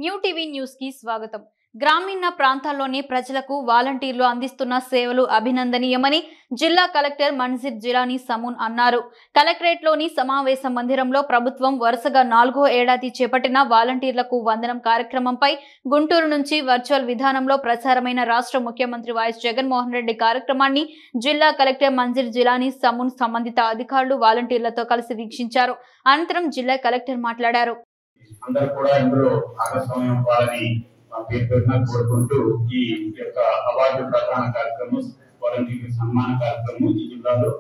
New TV news కి స్వాగతం. గ్రామీణ ప్రాంతాల్లోని ప్రజలకు వాలంటీర్లు అందిస్తున్న సేవలు అభినందనీయమని జిల్లా కలెక్టర్ మన్జీర్ జిలానీ సమూన్ అన్నారు. కలెక్టరేట్లోని సమావేశ మందిరంలో ప్రభుత్వం వరుసగా 4వ ఏడాది చేపట్టిన వాలంటీర్లకు వందనం కార్యక్రమంపై గుంటూరు నుంచి వర్చువల్ విధానంలో ప్రసారమైన రాష్ట్ర ముఖ్యమంత్రి వైఎస్ జగన్మోహన్ రెడ్డి కార్యక్రమాన్ని జిల్లా కలెక్టర్ మన్జీర్ జిలానీ సమూన్ సంబంధిత అధికారులు వాలంటీర్లతో కలిసి వీక్షించారు. అనంతరం జిల్లా కలెక్టర్ మాట్లాడారు. అందరూ కూడా ఇందులో భాగస్వామ్యం అవ్వాలని పేరున కోరుకుంటూ ఈ యొక్క అవార్డు ప్రదాన కార్యక్రమం వాలంటీర్ సన్మాన కార్యక్రమం ఈ జిల్లాలో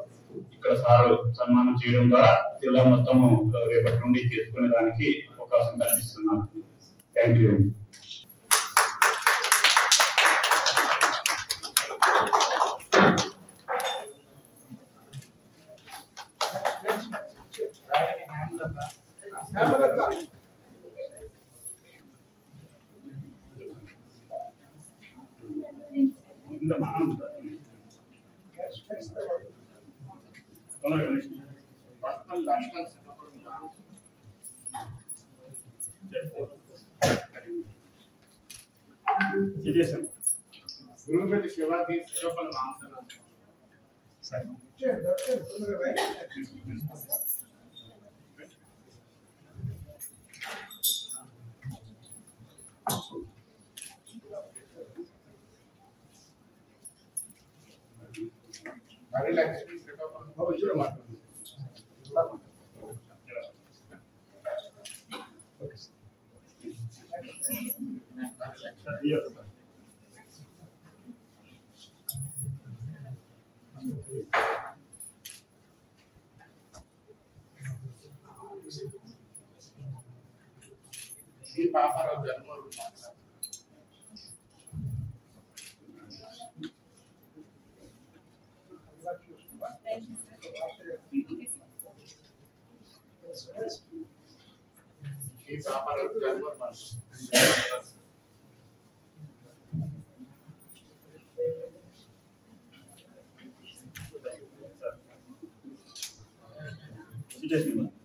ఇక్కడ సార్ సన్మానం చేయడం ద్వారా జిల్లా మొత్తము రేపటి నుండి చేసుకునే దానికి అవకాశం కల్పిస్తున్నాను. Thank you. Just